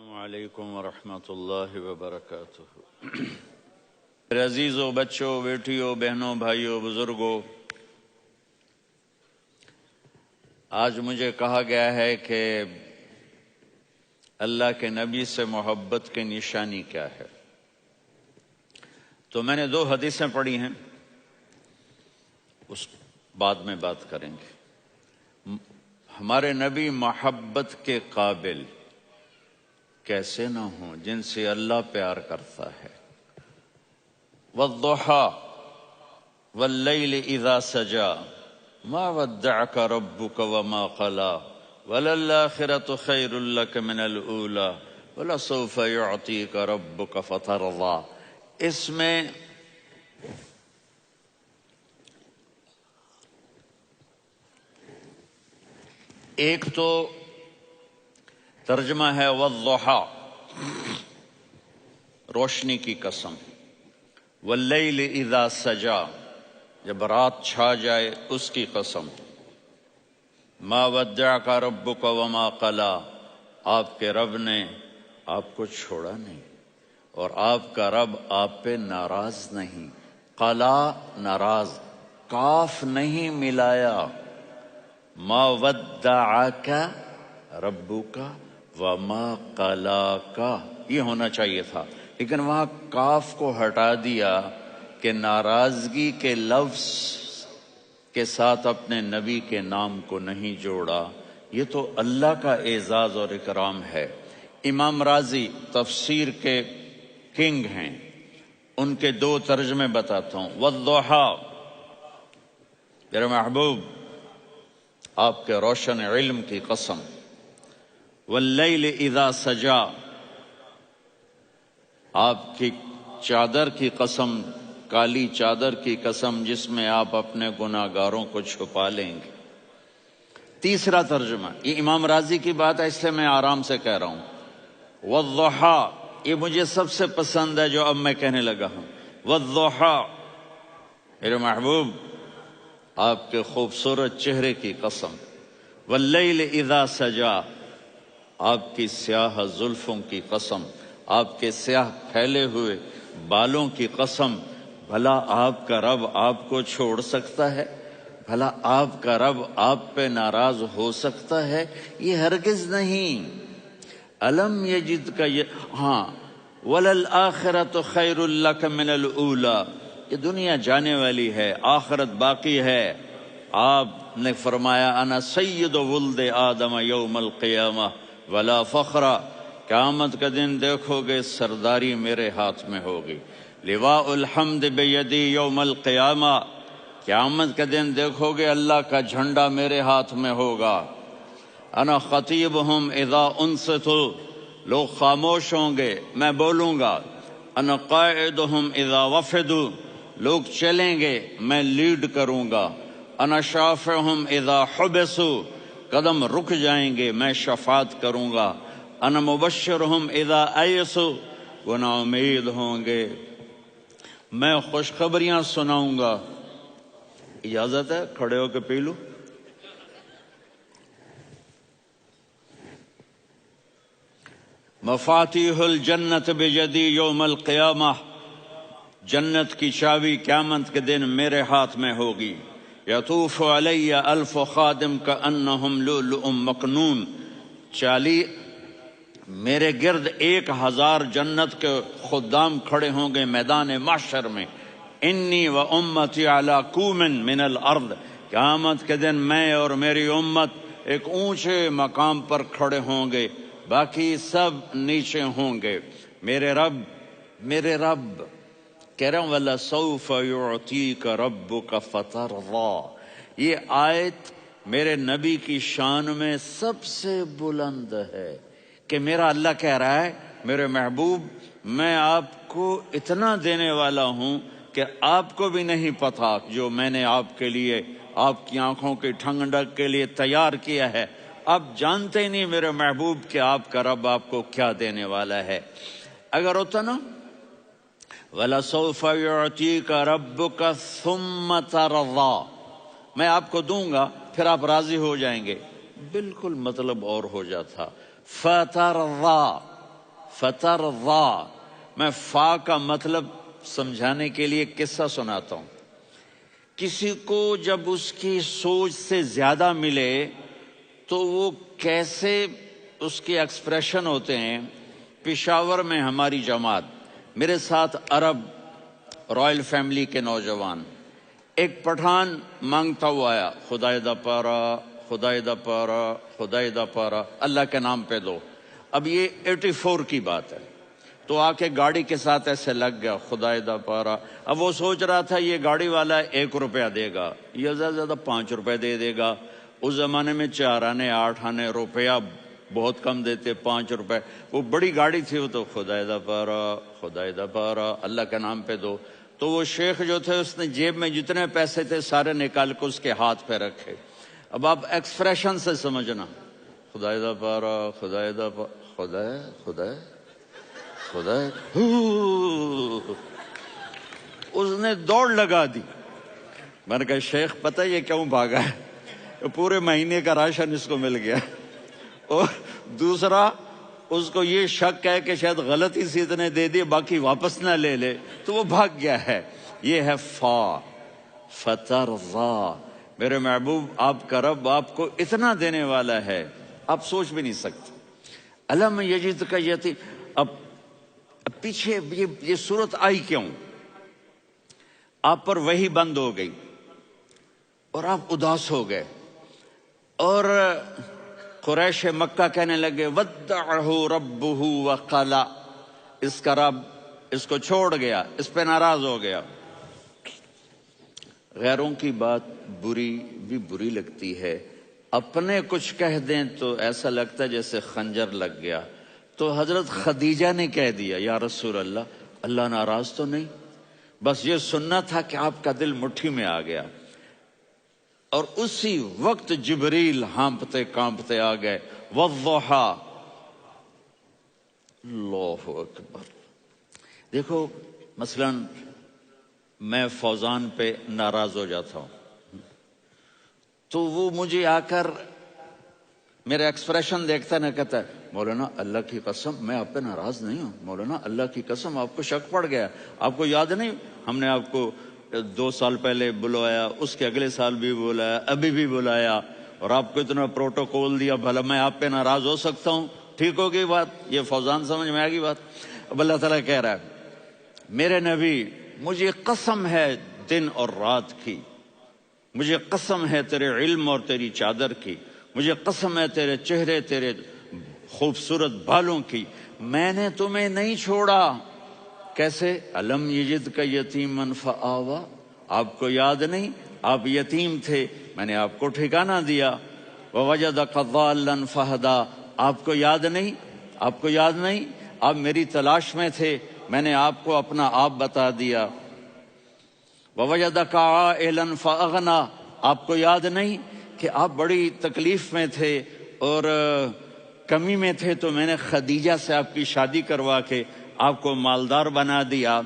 السلام علیکم ورحمۃ اللہ وبرکاتہ۔ میرے عزیزوں، بچوں، بیٹیوں، بہنوں، بھائیوں، بزرگوں، آج مجھے کہا گیا ہے کہ اللہ کے نبی سے محبت کی نشانی کیا ہے، تو میں نے 2 حدیثیں پڑھی ہیں، اس بعد میں بات کریں گے۔ ہمارے نبی محبت کے قابل کیسے نہ ہوں جن سے اللہ پیار کرتا ہے۔ والضحى واللیل اذا سجا ما ودعك ربك وما قلى وللآخرة خیر لك من الأولى ولسوف يعطيك ربك فترضى۔ اس میں ایک تو ترجمہ ہے والضحى، روشنی کی قسم، واللیل اذا سجا، جب رات چھا جائے اس کی قسم، ما ودعک ربک وما قلی، آپ کے رب نے آپ کو چھوڑا نہیں اور آپ کا رب آپ پہ ناراض نہیں۔ قلا ناراض، کاف نہیں ملایا، ما ودعک ربک وما قلاک یہ ہونا چاہیے تھا، لیکن وہاں کاف کو ہٹا دیا کہ ناراضگی کے لفظ کے ساتھ اپنے نبی کے نام کو نہیں جوڑا۔ یہ تو اللہ کا اعزاز اور اکرام ہے۔ امام راضی تفسیر کے کنگ ہیں، ان کے 2 ترجمے بتاتا ہوں۔ والضحیٰ، میرے محبوب آپ کے روشن علم کی قسم، واللیل اذا سجا، آپ کی چادر کی قسم، کالی چادر کی قسم جس میں آپ اپنے گناہگاروں کو چھپا لیں گے۔ تیسرا ترجمہ، یہ امام راضی کی بات ہے اس لیے میں آرام سے کہہ رہا ہوں۔ والضحیٰ، یہ مجھے سب سے پسند ہے جو اب میں کہنے لگا ہوں۔ والضحیٰ، میرے محبوب آپ کے خوبصورت چہرے کی قسم، واللیل اذا سجا، آپ کی سیاہ زلفوں کی قسم، آپ کے سیاہ پھیلے ہوئے بالوں کی قسم۔ بھلا آپ کا رب آپ کو چھوڑ سکتا ہے؟ بھلا آپ کا رب آپ پہ ناراض ہو سکتا ہے؟ یہ ہرگز نہیں۔ الم یجد کا ہاں، وللآخرۃ خیر لک من الاولی، یہ دنیا جانے والی ہے، آخرت باقی ہے۔ آپ نے فرمایا انا سید ولد آدم یوم القیامہ ولا فخر، قیامت کا دن دیکھو گے سرداری میرے ہاتھ میں ہوگی۔ لواء الحمد بیدی یوم القیامہ، قیامت کا دن دیکھو گے اللہ کا جھنڈا میرے ہاتھ میں ہوگا۔ انا خطیبہم اذا انصتوا، لوگ خاموش ہوں گے میں بولوں گا۔ انا قائدہم اذا وفدوا، لوگ چلیں گے میں لیڈ کروں گا۔ انا شافعہم اذا حبسوا، قدم رک جائیں گے میں شفاعت کروں گا۔ انا مبشرہم اذا ایسوا، وہ نا امید ہوں گے میں خوشخبریاں سناؤں گا۔ اجازت ہے کھڑے ہو کے پی لوں؟ مفاتیح الجنت بیدی یوم القیامہ، جنت کی چابی قیامت کے دن میرے ہاتھ میں ہوگی۔ یطوف علی الف خادم کانہم لؤلؤ مکنون، میرے گرد 1000 جنت کے خدام کھڑے ہوں گے میدان محشر میں۔ انی و امتی علی کوم من الارض، قیامت کے دن میں اور میری امت ایک اونچے مقام پر کھڑے ہوں گے، باقی سب نیچے ہوں گے۔ میرے رب کہہ رہا ہوں وَلَسَوْفَ يُعْطِيكَ رَبُّكَ فَتَرْضَىٰ، یہ آیت میرے نبی کی شان میں سب سے بلند ہے کہ میرا اللہ کہہ رہا ہے میرے محبوب میں آپ کو اتنا دینے والا ہوں کہ آپ کو بھی نہیں پتا جو میں نے آپ کے لیے، آپ کی آنکھوں کی ٹھنڈک کے لیے تیار کیا ہے۔ آپ جانتے ہی نہیں میرے محبوب کہ آپ کا رب آپ کو کیا دینے والا ہے۔ اگر ہوتا نا وَلَسَوْفَ يُعْطِيكَ رَبُّكَ ثُمَّ تَرْضَىٰ، میں آپ کو دوں گا پھر آپ راضی ہو جائیں گے، بالکل مطلب اور ہو جاتا۔ فَتَرْضَىٰ، فترضا، میں فا کا مطلب سمجھانے کے لیے قصہ سناتا ہوں۔ کسی کو جب اس کی سوچ سے زیادہ ملے تو وہ کیسے اس کے ایکسپریشن ہوتے ہیں۔ پشاور میں ہماری جماعت، میرے ساتھ عرب رائل فیملی کے نوجوان، ایک پٹھان مانگتا ہوا آیا، خدائے دا پارا، خدائے دا پارا، خدائے دا پارا، اللہ کے نام پہ دو۔ اب یہ 84 کی بات ہے، تو آ کے گاڑی کے ساتھ ایسے لگ گیا، خدائے دا پارا۔ اب وہ سوچ رہا تھا یہ گاڑی والا 1 روپیہ دے گا یا زیادہ سے زیادہ 5 روپے دے دے گا۔ اس زمانے میں 4 آنے 8 آنے، روپیہ بہت کم دیتے، 5 روپے۔ وہ بڑی گاڑی تھی، وہ تو خدائے دا پارا، خدائے دا پارا، اللہ کے نام پہ دو۔ تو وہ شیخ جو تھے اس نے جیب میں جتنے پیسے تھے سارے نکال کے اس کے ہاتھ پہ رکھے۔ اب آپ ایکسپریشن سے سمجھنا، خدائے دا پارا، خدائے دا پارا، خدائے خدائے خدائے، اس نے دوڑ لگا دی۔ میں نے کہا شیخ پتہ یہ کیوں بھاگا ہے؟ پورے مہینے کا راشن اس کو مل گیا، اور دوسرا اس کو یہ شک ہے کہ شاید غلطی سے اتنے دے دیے باقی واپس نہ لے لے، تو وہ بھاگ گیا ہے۔ یہ ہے فا، فترضا۔ میرے محبوب آپ کا رب آپ کو اتنا دینے والا ہے آپ سوچ بھی نہیں سکتے۔ الم یجدک یتیم، اب پیچھے یہ صورت آئی کیوں؟ آپ پر وحی بند ہو گئی اور آپ اداس ہو گئے، اور قریش مکہ کہنے لگے ودعہ ربہ وقلا، اس کا رب اس کو چھوڑ گیا، اس پہ ناراض ہو گیا۔ غیروں کی بات بری لگتی ہے، اپنے کچھ کہہ دیں تو ایسا لگتا ہے جیسے خنجر لگ گیا۔ تو حضرت خدیجہ نے کہہ دیا یا رسول اللہ، اللہ ناراض تو نہیں؟ بس یہ سننا تھا کہ آپ کا دل مٹھی میں آ گیا۔ اور اسی وقت جبریل ہانپتے کانپتے آ گئے، والضحیٰ، اللہ اکبر۔ دیکھو مثلا میں فوزان پہ ناراض ہو جاتا ہوں تو وہ مجھے آ کر میرا ایکسپریشن دیکھتا نہ کہتا ہے مولانا اللہ کی قسم میں آپ پہ ناراض نہیں ہوں، مولانا اللہ کی قسم آپ کو شک پڑ گیا، آپ کو یاد نہیں ہم نے آپ کو 2 سال پہلے بلایا، اس کے اگلے سال بھی بلایا، ابھی بھی بلایا، اور آپ کو اتنا پروٹوکول دیا، بھلا میں آپ پہ ناراض ہو سکتا ہوں؟ ٹھیک ہو گئی بات؟ یہ فوزان سمجھ میں آ گئی بات؟ اب اللہ تعالیٰ کہہ رہا ہے میرے نبی مجھے قسم ہے دن اور رات کی، مجھے قسم ہے تیرے علم اور تیری چادر کی، مجھے قسم ہے تیرے چہرے تیرے خوبصورت بالوں کی، میں نے تمہیں نہیں چھوڑا۔ کیسے؟ الم یجدک یتیما فآویٰ، آپ کو یاد نہیں آپ یتیم تھے، میں نے آپ کو ٹھکانہ دیا۔ ووجدک ضالا فہدیٰ، آپ کو یاد نہیں، آپ کو یاد نہیں آپ میری تلاش میں تھے، میں نے آپ کو اپنا آپ بتا دیا۔ ووجدک عائلا فاغنیٰ، آپ کو یاد نہیں کہ آپ بڑی تکلیف میں تھے اور کمی میں تھے، تو میں نے خدیجہ سے آپ کی شادی کروا کے آپ کو مالدار بنا دیا۔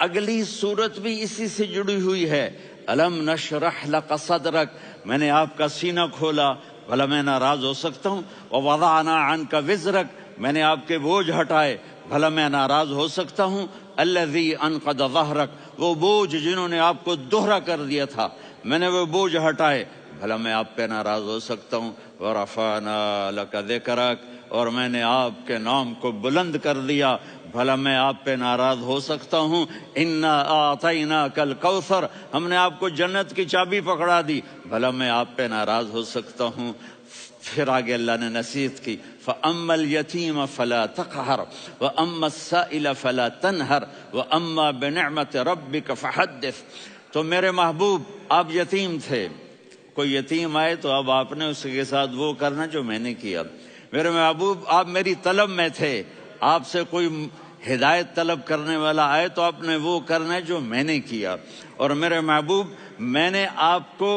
اگلی صورت بھی اسی سے جڑی ہوئی ہے، الم نشرح لک صدرک، میں نے آپ کا سینہ کھولا، بھلا میں ناراض ہو سکتا ہوں؟ ووضعنا عنک وزرک، میں نے آپ کے بوجھ ہٹائے، بھلا میں ناراض ہو سکتا ہوں؟ الذی انقض ظہرک، وہ بوجھ جنہوں نے آپ کو دوہرا کر دیا تھا، میں نے وہ بوجھ ہٹائے، بھلا میں آپ پہ ناراض ہو سکتا ہوں؟ ورفعنا لک ذکرک، اور میں نے آپ کے نام کو بلند کر دیا، بھلا میں آپ پہ ناراض ہو سکتا ہوں؟ انا اعطیناک الکوثر، ہم نے آپ کو جنت کی چابی پکڑا دی، بھلا میں آپ پہ ناراض ہو سکتا ہوں؟ پھر آگے اللہ نے نصیحت کی، فَأَمَّا الْيَتِيمَ فَلَا تَقْهَرْ وَأَمَّا السَّائِلَ فَلَا تَنْهَرْ وَأَمَّا بِنِعْمَةِ رَبِّكَ فَحَدِّثْ۔ تو میرے محبوب آپ یتیم تھے، کوئی یتیم آئے تو اب آپ نے اس کے ساتھ وہ کرنا جو میں نے کیا۔ میرے محبوب آپ میری طلب میں تھے، آپ سے کوئی ہدایت طلب کرنے والا آئے تو آپ نے وہ کرنا جو میں نے کیا۔ اور میرے محبوب میں نے آپ کو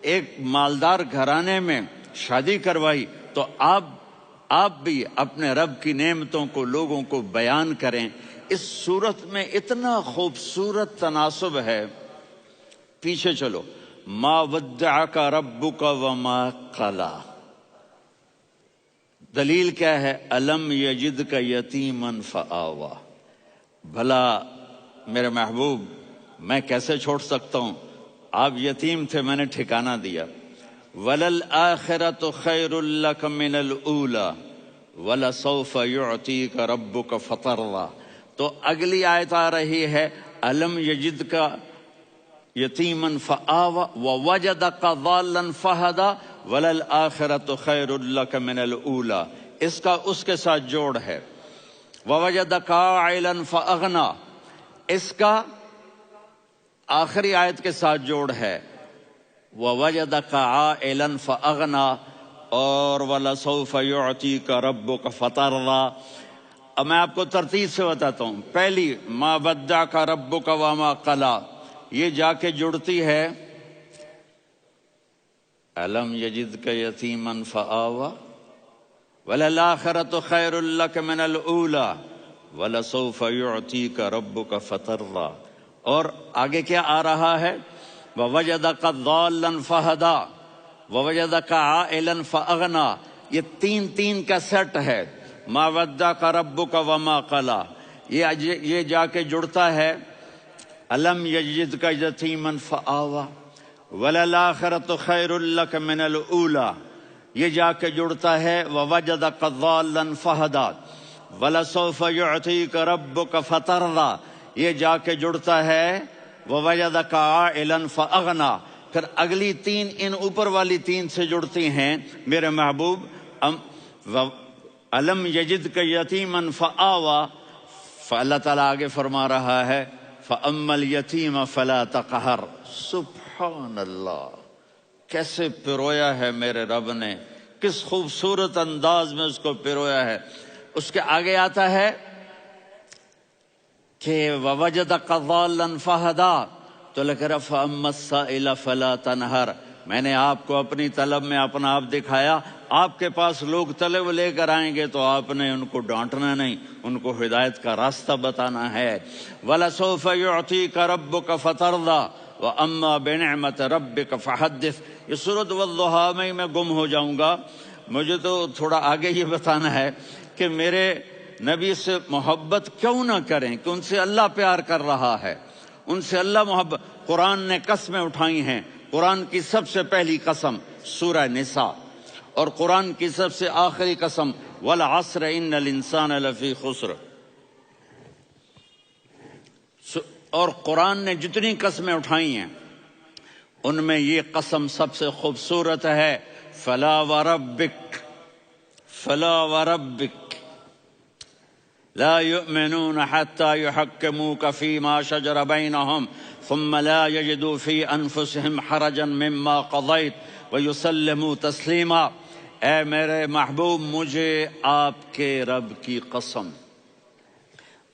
ایک مالدار گھرانے میں شادی کروائی، تو آپ بھی اپنے رب کی نعمتوں کو لوگوں کو بیان کریں۔ اس صورت میں اتنا خوبصورت تناسب ہے، پیچھے چلو، ما ودعک ربک وما قلی، دلیل کیا ہے؟ الم یجد کا یتیمن فآوا، بھلا میرے محبوب میں کیسے چھوڑ سکتا ہوں؟ آپ یتیم تھے، میں نے ٹھکانہ دیا۔ وَلَلْآخِرَةُ خَيْرٌ لَكَ مِنَ الْأُولَى وَلَسَوْفَ يُعْطِيكَ رَبُّكَ فَتَرْضَىٰ۔ تو اگلی آیت آ رہی ہے الم یجد کا یتیمن فآوا ووجدک ضالا فہدا وللآخرۃ خیر لک من الاولی، اس کا اس کے ساتھ جوڑ ہے۔ ووجدک عائلا فاغنا، اس کا آخری آیت کے ساتھ جوڑ ہے ووجدک عائلا فاغنا اور ولسوف یعطیک ربک فترضیٰ۔ اب میں آپ کو ترتیب سے بتاتا ہوں۔ پہلی ما ودعک ربک وما قلی، یہ جا کے جڑتی ہے الم یجدک یتیما فآوا وللآخرۃ خیر لک من الاولی ولسوف یعطیک ربک فترضیٰ، اور آگے کیا آ رہا ہے؟ ووجدک ضالا فہدا ووجدک عائلا فاغنا، یہ تین تین کا سیٹ ہے۔ ما ودعک ربک وما قلی، یہ جا کے جڑتا ہے الم یجدک یتیما فآوا وللآخرۃ خیر لک من الاولی، یہ جا کے جڑتا ہے ووجدک ضالا فہدا ولسوف یعطیک ربک فترضیٰ، یہ جا کے جڑتا ہے ووجدک عائلا فاغنا۔ پھر اگلی تین ان اوپر والی تین سے جڑتی ہیں میرے محبوب۔ الم یجدک یتیما فآوا، فاللہ تعالیٰ آگے فرما رہا ہے فأما الیتیم فلا تقہر۔ سبحان اللہ، کیسے پرویا ہے میرے رب نے، کس خوبصورت انداز میں اس کو پرویا ہے۔ اس کے آگے آتا ہے کہ ووجدک ضالا فہدا، تو لکھ رہا فأما السائل فلا تنہر، میں نے آپ کو اپنی طلب میں اپنا آپ دکھایا۔ آپ کے پاس لوگ طلب لے کر آئیں گے تو آپ نے ان کو ڈانٹنا نہیں، ان کو ہدایت کا راستہ بتانا ہے۔ وَلَسَوْفَ يُعْطِيكَ رَبُّكَ فَتَرْضَىٰ وَأَمَّا بِنِعْمَةِ رَبِّكَ فَحَدِّثْ۔ یہ سورۃ والضحیٰ میں گم ہو جاؤں گا، مجھے تو تھوڑا آگے یہ بتانا ہے کہ میرے نبی سے محبت کیوں نہ کریں، کہ ان سے اللہ پیار کر رہا ہے، ان سے اللہ محبت۔ قرآن نے قسمیں اٹھائی ہیں، قرآن کی سب سے پہلی قسم سورہ نساء، اور قرآن کی سب سے آخری قسم والعصر ان الانسان لفی خسر۔ اور قرآن نے جتنی قسمیں اٹھائی ہیں ان میں یہ قسم سب سے خوبصورت ہے، فلا وربک فلا وربک لا يؤمنون حتى يحكموك فيما شجر بينهم ثم لا يجدوا في انفسهم حرجا مما قضيت ويسلموا تسلیما۔ اے میرے محبوب، مجھے آپ کے رب کی قسم۔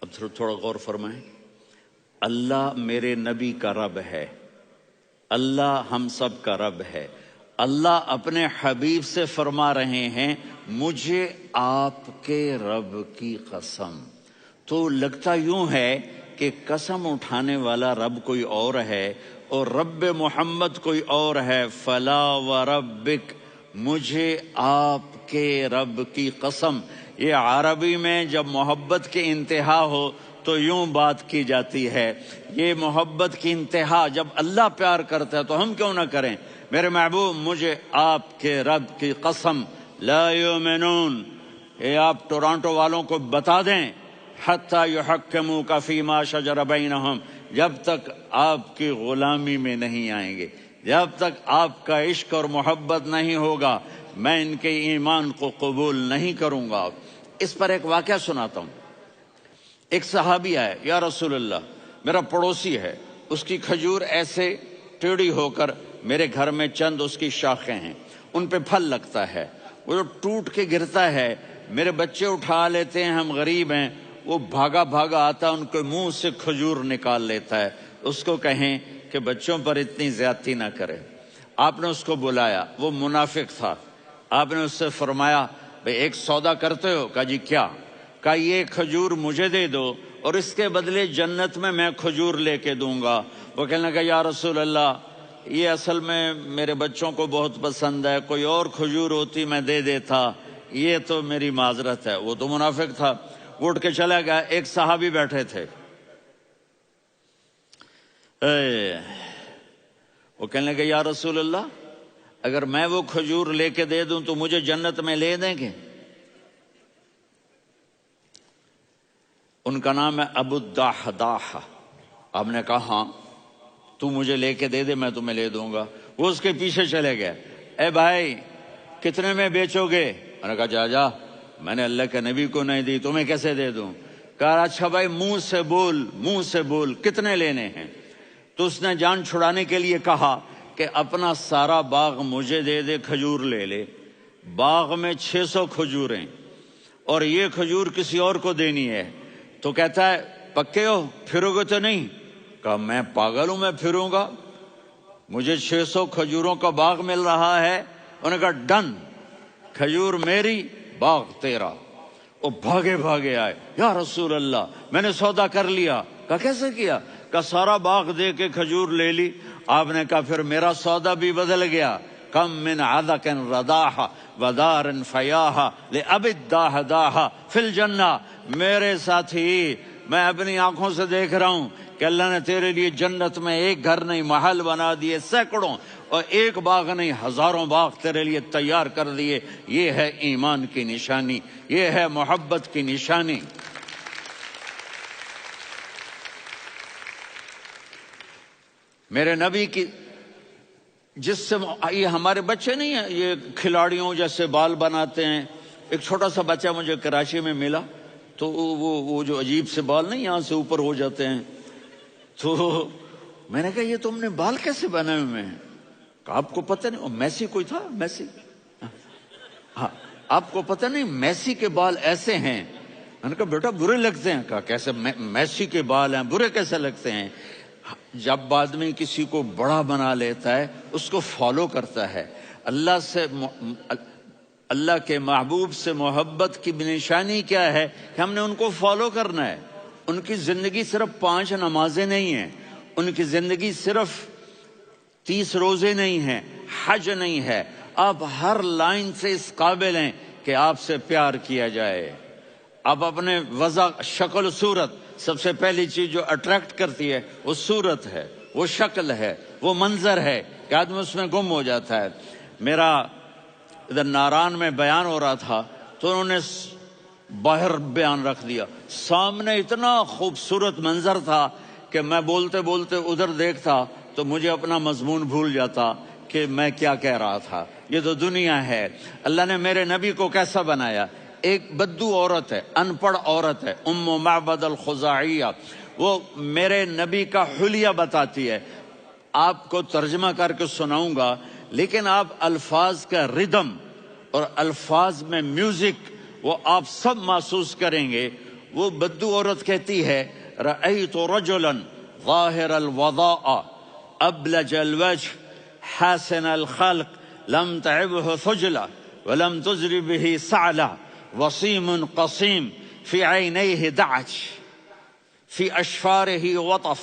اب تھوڑا غور فرمائیں، اللہ میرے نبی کا رب ہے، اللہ ہم سب کا رب ہے۔ اللہ اپنے حبیب سے فرما رہے ہیں مجھے آپ کے رب کی قسم۔ تو لگتا یوں ہے کہ قسم اٹھانے والا رب کوئی اور ہے اور رب محمد کوئی اور ہے۔ فلا وربک، مجھے آپ کے رب کی قسم۔ یہ عربی میں جب محبت کی انتہا ہو تو یوں بات کی جاتی ہے، یہ محبت کی انتہا جب اللہ پیار کرتا ہے تو ہم کیوں نہ کریں۔ میرے محبوب، مجھے آپ کے رب کی قسم، لا یؤمنون، یہ آپ ٹورانٹو والوں کو بتا دیں، حتی یحکموک فیما شجر بینہم، جب تک آپ کی غلامی میں نہیں آئیں گے، جب تک آپ کا عشق اور محبت نہیں ہوگا، میں ان کے ایمان کو قبول نہیں کروں گا۔ اس پر ایک واقعہ سناتا ہوں۔ ایک صحابی آئے، یا رسول اللہ، میرا پڑوسی ہے، اس کی کھجور ایسے ٹیڑھی ہو کر میرے گھر میں چند اس کی شاخیں ہیں، ان پہ پھل لگتا ہے، وہ جو ٹوٹ کے گرتا ہے میرے بچے اٹھا لیتے ہیں، ہم غریب ہیں، وہ بھاگا بھاگا آتا ہے، ان کے منہ سے کھجور نکال لیتا ہے۔ اس کو کہیں کہ بچوں پر اتنی زیادتی نہ کرے۔ آپ نے اس کو بلایا، وہ منافق تھا، آپ نے اس سے فرمایا بھئی ایک سودا کرتے ہو؟ کہا جی کیا؟ کہا یہ کھجور مجھے دے دو اور اس کے بدلے جنت میں کھجور لے کے دوں گا۔ وہ کہنے لگا یا رسول اللہ، یہ اصل میں میرے بچوں کو بہت پسند ہے، کوئی اور کھجور ہوتی میں دے دیتا، یہ تو میری معذرت ہے. وہ تو منافق تھا, اٹھ کے چلا گیا. ایک صحابی بیٹھے تھے, وہ کہنے لگے یا رسول اللہ, اگر میں وہ کھجور لے کے دے دوں تو مجھے جنت میں لے دیں گے؟ ان کا نام ہے ابو الدحداح. آپ نے کہا ہاں, تو مجھے لے کے دے دے, میں تمہیں لے دوں گا. وہ اس کے پیچھے چلے گئے. اے بھائی کتنے میں بیچو گے؟ میں نے کہا جا میں نے اللہ کے نبی کو نہیں دی, تمہیں کیسے دے دوں؟ کہا اچھا بھائی منہ سے بول کتنے لینے ہیں؟ تو اس نے جان چھڑانے کے لیے کہا کہ اپنا سارا باغ مجھے دے دے, کھجور لے لے. باغ میں 600 کھجوریں اور یہ کھجور کسی اور کو دینی ہے. تو کہتا ہے پکے ہو, پھرو گے تو نہیں؟ کہا میں پاگل ہوں, میں پھروں گا؟ مجھے 600 کھجوروں کا باغ مل رہا ہے. انہوں نے کہا ڈن, کھجور میری باغ تیرا. وہ بھاگے آئے, یا رسول اللہ میں نے سودا کر لیا. کہا کیسے کیا؟ کہا سارا باغ دے کے کھجور لے لی. آپ نے کہا پھر میرا سودا بھی بدل گیا. کم من عذق رداح ودار فیاح لأبی الدحداح فی الجنہ. میرے ساتھی, میں اپنی آنکھوں سے دیکھ رہا ہوں کہ اللہ نے تیرے لیے جنت میں ایک گھر نہیں محل بنا دیے سینکڑوں, اور ایک باغ نہیں ہزاروں باغ تیرے لیے تیار کر دیے. یہ ہے ایمان کی نشانی, یہ ہے محبت کی نشانی. میرے نبی کی جس سے یہ ہمارے بچے نہیں ہیں, یہ کھلاڑیوں جیسے بال بناتے ہیں. ایک چھوٹا سا بچہ مجھے کراچی میں ملا, تو وہ جو عجیب سے بال نہیں یہاں سے اوپر ہو جاتے ہیں, تو میں نے کہا یہ تم نے بال کیسے بنائے ہوئے ہیں؟ کہا آپ کو پتہ نہیں, میسی کوئی تھا, میسی, ہاں آپ کو پتہ نہیں میسی کے بال ایسے ہیں؟ میں نے کہا بیٹا برے لگتے ہیں. کہا کیسے میسی کے بال ہیں, برے کیسے لگتے ہیں؟ جب آدمی کسی کو بڑا بنا لیتا ہے اس کو فالو کرتا ہے. اللہ کے محبوب سے محبت کی نشانی کیا ہے کہ ہم نے ان کو فالو کرنا ہے. ان کی زندگی صرف 5 نمازیں نہیں ہیں, ان کی زندگی صرف 30 روزے نہیں ہیں, حج نہیں ہے. آپ ہر لائن سے اس قابل ہیں کہ آپ سے پیار کیا جائے. آپ اپنے وضع, شکل, صورت, سب سے پہلی چیز جو اٹریکٹ کرتی ہے وہ صورت ہے, وہ شکل ہے, وہ منظر ہے کہ آدمی اس میں گم ہو جاتا ہے. میرا ادھر ناران میں بیان ہو رہا تھا تو انہوں نے باہر بیان رکھ دیا. سامنے اتنا خوبصورت منظر تھا کہ میں بولتے بولتے ادھر دیکھتا تو مجھے اپنا مضمون بھول جاتا کہ میں کیا کہہ رہا تھا. یہ تو دنیا ہے. اللہ نے میرے نبی کو کیسا بنایا؟ ایک بدو عورت ہے, ان پڑھ عورت ہے, ام معبد الخزاعیہ. وہ میرے نبی کا حلیہ بتاتی ہے. آپ کو ترجمہ کر کے سناؤں گا, لیکن آپ الفاظ کا ردم اور الفاظ میں میوزک وہ آپ سب محسوس کریں گے. وہ بدو عورت کہتی ہے رأیت رجلا ظاہر الوضاء ابلج الوجه حاسن الخلق لم تعبه ثجلة ولم تزر به سعلة وصيم قصيم في عينيه دعج في أشفاره وطف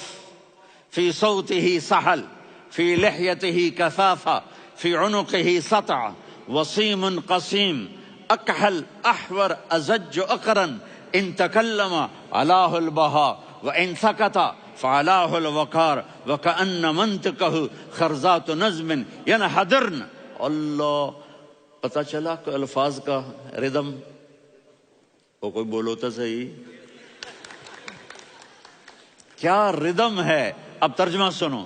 في صوته سحل في لحيته كثافة في عنقه سطع وصيم قصيم أكحل أحور أزج أقرن إن تكلم علاه البهاء وإن سكت فعلاه الوقار وكأن منطقه خرزات نظم ينحدرن. اللہ, پتہ چلا کہ الفاظ کا ردم. وہ کوئی بولو تو صحیح, کیا ردم ہے. اب ترجمہ سنو.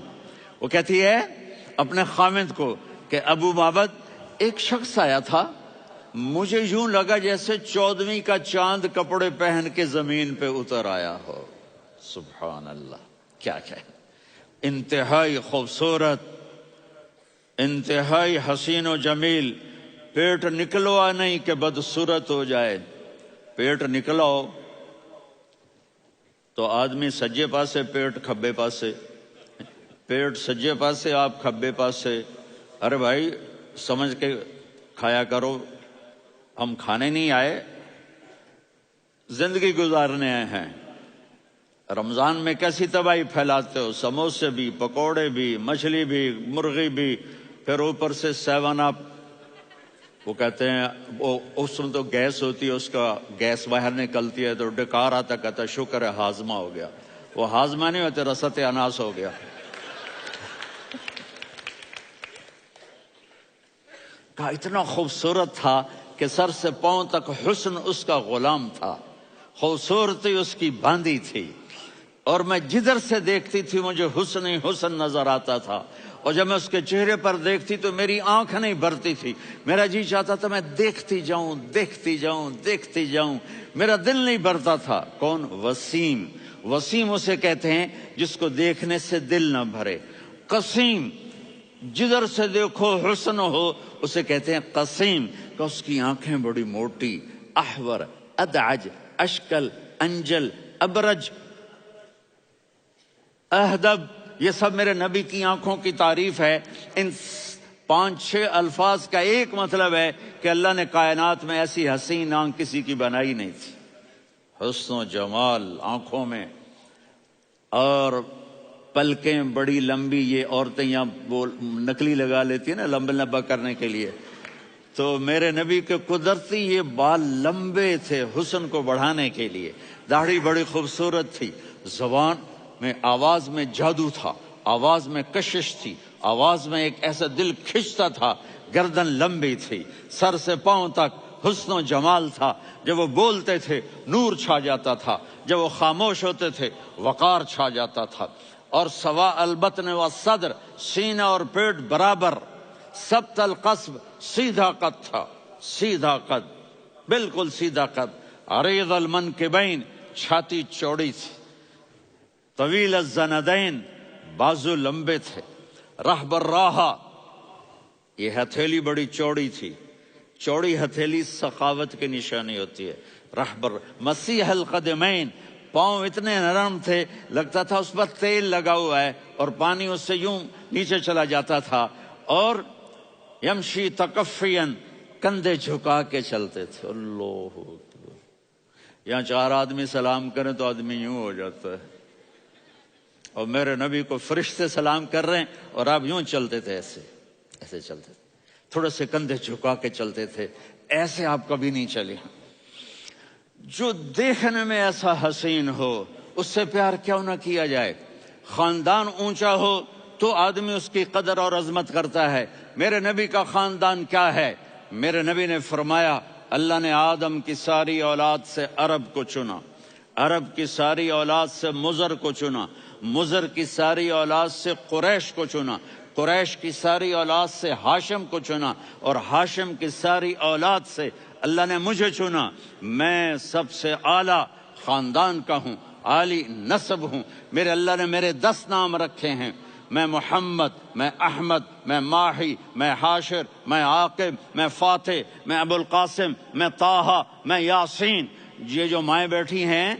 وہ کہتی ہے اپنے خامد کو کہ ابو معبد, ایک شخص آیا تھا, مجھے یوں لگا جیسے 14ویں کا چاند کپڑے پہن کے زمین پہ اتر آیا ہو. سبحان اللہ, کیا انتہائی خوبصورت, انتہائی حسین و جمیل. پیٹ نکلوا نہیں کہ بدصورت ہو جائے. پیٹ نکلاؤ تو آدمی سجے پاسے, پیٹ کھبے پاسے, پیٹ سجے پاسے, آپ کھبے پاسے. ارے بھائی سمجھ کے کھایا کرو, ہم کھانے نہیں آئے, زندگی گزارنے آئے ہیں. رمضان میں کیسی تباہی پھیلاتے ہو, سموسے بھی, پکوڑے بھی, مچھلی بھی, مرغی بھی, پھر اوپر سے 7 اپ. وہ کہتے ہیں وہ اس میں تو گیس ہوتی ہے، اس کا گیس باہر نکلتی ہے تو ڈکار آتا، کہتا شکر ہے ہاضمہ ہو گیا. وہ ہاضمہ نہیں ہوتے، رسط اناس ہو گیا. کہا اتنا خوبصورت تھا کہ سر سے پاؤں تک حسن اس کا غلام تھا، خوبصورتی اس کی باندھی تھی، اور میں جدھر سے دیکھتی تھی مجھے حسن ہی حسن نظر آتا تھا. اور جب میں اس کے چہرے پر دیکھتی تو میری آنکھ نہیں بھرتی تھی، میرا جی چاہتا تھا میں دیکھتی جاؤں دیکھتی جاؤں دیکھتی جاؤں، میرا دل نہیں بھرتا تھا. کون؟ وسیم. وسیم اسے کہتے ہیں جس کو دیکھنے سے دل نہ بھرے. قسیم، جدھر سے دیکھو حسن ہو، اسے کہتے ہیں قسیم. کہ اس کی آنکھیں بڑی موٹی، احور، ادعج، اشکل، انجل، ابرج، اہدب، یہ سب میرے نبی کی آنکھوں کی تعریف ہے. ان 5-6 الفاظ کا ایک مطلب ہے کہ اللہ نے کائنات میں ایسی حسین آنکھ کسی کی بنائی نہیں تھی. حسن و جمال آنکھوں میں، اور پلکیں بڑی لمبی. یہ عورتیں یہاں وہ نکلی لگا لیتی ہیں نا لمبا لمبا کرنے کے لیے، تو میرے نبی کے قدرتی یہ بال لمبے تھے حسن کو بڑھانے کے لیے. داڑھی بڑی خوبصورت تھی. زبان میں، آواز میں جادو تھا، آواز میں کشش تھی، آواز میں ایک ایسا دل کھنچتا تھا. گردن لمبی تھی، سر سے پاؤں تک حسن و جمال تھا. جب وہ بولتے تھے نور چھا جاتا تھا، جب وہ خاموش ہوتے تھے وقار چھا جاتا تھا. اور سوا البطن و صدر، سینہ اور پیٹ برابر. سبت القصب، سیدھا قد تھا، سیدھا قد، بالکل سیدھا قد. عریض المنکبین، چھاتی چوڑی تھی. طویل الزندین، بازو لمبے تھے. رحب الراحہ، یہ ہتھیلی بڑی چوڑی تھی. چوڑی ہتھیلی سخاوت کی نشانی ہوتی ہے. رحب مسیح القدمین، پاؤں اتنے نرم تھے لگتا تھا اس پر تیل لگا ہوا ہے اور پانی اس سے یوں نیچے چلا جاتا تھا. اور یمشی تکفین، کندھے جھکا کے چلتے تھے. اللہ اکبر. یہاں 4 آدمی سلام کریں تو آدمی یوں ہو جاتا ہے، اور میرے نبی کو فرشتے سلام کر رہے ہیں اور آپ یوں چلتے تھے، ایسے ایسے چلتے تھے، تھوڑے سے کندھے جھکا کے چلتے تھے. ایسے آپ کبھی نہیں چلے. جو دیکھنے میں ایسا حسین ہو اس سے پیار کیوں نہ کیا جائے. خاندان اونچا ہو تو آدمی اس کی قدر اور عظمت کرتا ہے. میرے نبی کا خاندان کیا ہے؟ میرے نبی نے فرمایا اللہ نے آدم کی ساری اولاد سے عرب کو چنا، عرب کی ساری اولاد سے مضر کو چنا، مضر کی ساری اولاد سے قریش کو چنا، قریش کی ساری اولاد سے ہاشم کو چنا، اور ہاشم کی ساری اولاد سے اللہ نے مجھے چنا. میں سب سے اعلیٰ خاندان کا ہوں، عالی نسب ہوں. میرے اللہ نے میرے 10 نام رکھے ہیں. میں محمد، میں احمد، میں ماہی، میں حاشر، میں عاقب، میں فاتح، میں ابو القاسم، میں طٰہٰ، میں یاسین. یہ جو مائیں بیٹھی ہیں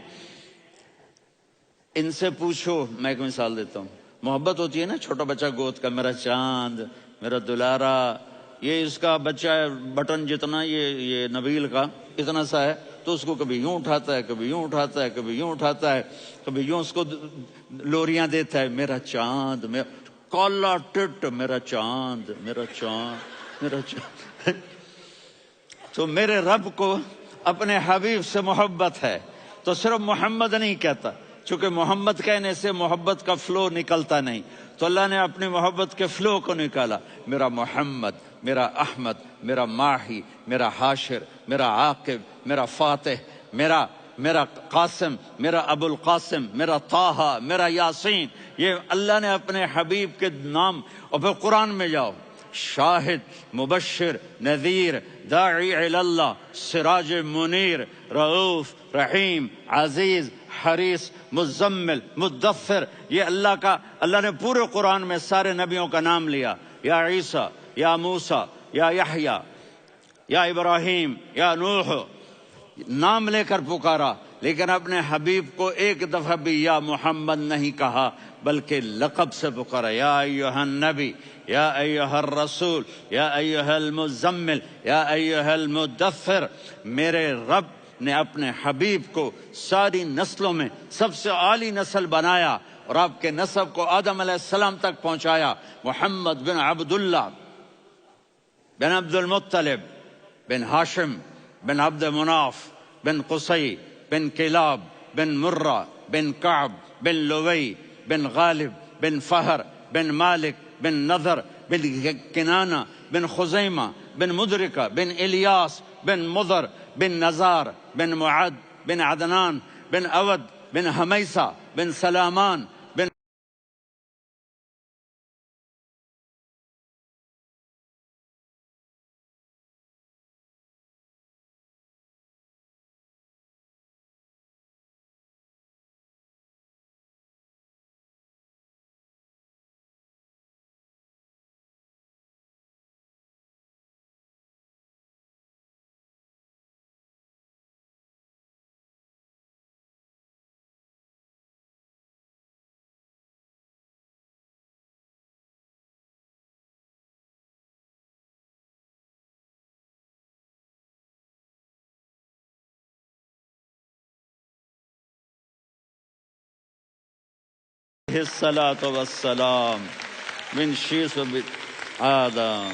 ان سے پوچھو. میں ایک مثال دیتا ہوں. محبت ہوتی ہے نا، چھوٹا بچہ گود کا، میرا چاند، میرا دلارا. یہ اس کا بچہ بٹن جتنا، یہ نبیل کا اتنا سا ہے، تو اس کو کبھی یوں اٹھاتا ہے، کبھی یوں اٹھاتا ہے، کبھی یوں اٹھاتا ہے، کبھی یوں اس کو لوریاں دیتا ہے. میرا چاند، میرا کالا ٹٹ، میرا چاند، میرا چاند، میرا چاند. تو میرے رب کو اپنے حبیب سے محبت ہے تو صرف محمد نہیں کہتا، چونکہ محمد کہنے سے محبت کا فلو نکلتا نہیں، تو اللہ نے اپنی محبت کے فلو کو نکالا. میرا محمد، میرا احمد، میرا ماہی، میرا حاشر، میرا عاقب، میرا فاتح، میرا قاسم، میرا ابو القاسم، میرا طٰہٰ، میرا یاسین. یہ اللہ نے اپنے حبیب کے نام. اور پھر قرآن میں جاؤ، شاہد، مبشر، نذیر، داعی الی اللہ، سراج منیر، رؤوف، رحیم، عزیز، حریص، مزمل، مدثر. یہ اللہ نے پورے قرآن میں سارے نبیوں کا نام لیا. یا عیسیٰ، یا موسیٰ، یا یحییٰ، یا ابراہیم، یا نوح، نام لے کر پکارا. لیکن اپنے حبیب کو ایک دفعہ بھی یا محمد نہیں کہا بلکہ لقب سے پکارا. یا ایھا النبی، یا ایھا الرسول، یا ایھا المزمل، یا ایھا المدثر. میرے رب نے اپنے حبیب کو ساری نسلوں میں سب سے عالی نسل بنایا اور آپ کے نسب کو آدم علیہ السلام تک پہنچایا. محمد بن عبداللہ بن عبد المطلب بن ہاشم بن عبد مناف بن قصی بن کلاب بن مرہ بن کعب بن لوی بن غالب بن فہر بن مالک بن نضر بن کنانہ بن خزیمہ بن مدرکہ بن الیاس بن مضر بن نزار بن معد بن عدنان بن اود بن حمیسہ بن سلامان بن الصلاۃ والسلام من شیس و آدم.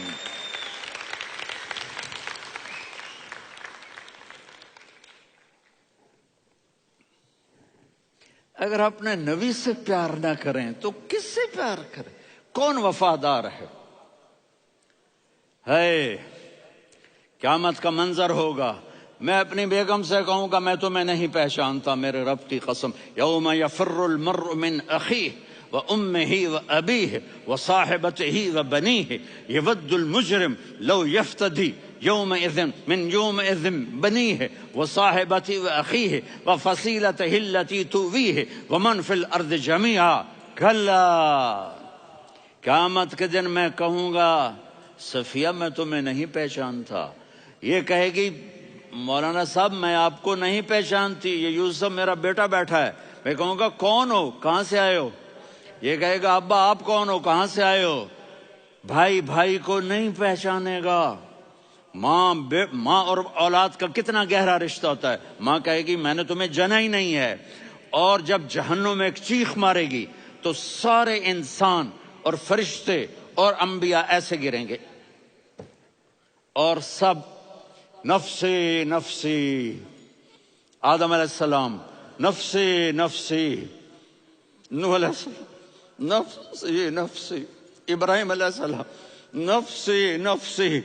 اگر اپنے نبی سے پیار نہ کریں تو کس سے پیار کریں؟ کون وفادار ہے؟ قیامت کا منظر ہوگا، میں اپنی بیگم سے کہوں گا میں تمہیں نہیں پہچانتا، میرے رب کی قسم. یوم یفر المرء من اخیہ وامہ وابیہ وصاحبتہ وبنیہ یود المجرم لو یفتدی یومئذ من یومئذ بنیہ وصاحبتہ واخیہ وفصیلتہ التی تؤویہ ومن فی الارض جمیعا. کلا، قیامت کے دن میں کہوں گا صفیہ میں تمہیں نہیں پہچانتا. یہ کہے گی مولانا صاحب میں آپ کو نہیں پہچانتی، یہ یوسف میرا بیٹا بیٹھا ہے. میں کہوں گا کون ہو، کہاں سے آئے ہو؟ یہ کہے گا ابا آپ کون ہو، کہاں سے آئے ہو؟ بھائی بھائی کو نہیں پہچانے گا. ماں اور اولاد کا کتنا گہرا رشتہ ہوتا ہے. ماں کہے گی میں نے تمہیں جنا ہی نہیں ہے. اور جب جہنم میں ایک چیخ مارے گی تو سارے انسان اور فرشتے اور انبیاء ایسے گریں گے اور سب نفسی نفسی. آدم علیہ السلام نفسی نفسی، نوح علیہ السلام نفسی نفسی، ابراہیم علیہ السلام نفسی نفسی،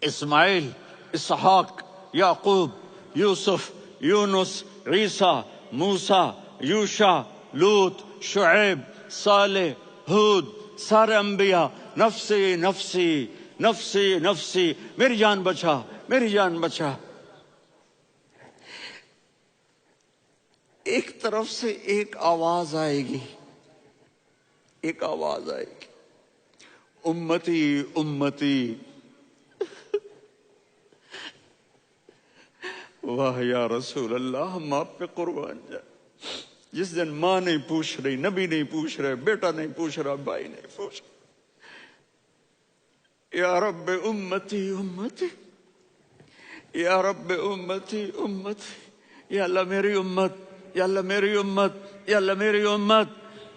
اسماعیل، اسحاق، یعقوب، یوسف، یونس، عیسیٰ، موسیٰ، یوشع، لوط، شعیب، صالح، ہود، سارے انبیاء نفسی نفسی نفسی نفسی، میری جان بچا میری جان بچا. ایک طرف سے ایک آواز آئے گی، ایک آواز آئے گی، امتی امتی. واہ یا رسول اللہ، ہم آپ پہ قربان جائیں. جس دن ماں نہیں پوچھ رہی، نبی نہیں پوچھ رہے، بیٹا نہیں پوچھ رہا، بھائی نہیں پوچھ رہا، یا رب امتی امتی، یا رب امتی امتی، یا اللہ میری امت، یا اللہ میری امت، یا اللہ میری امت.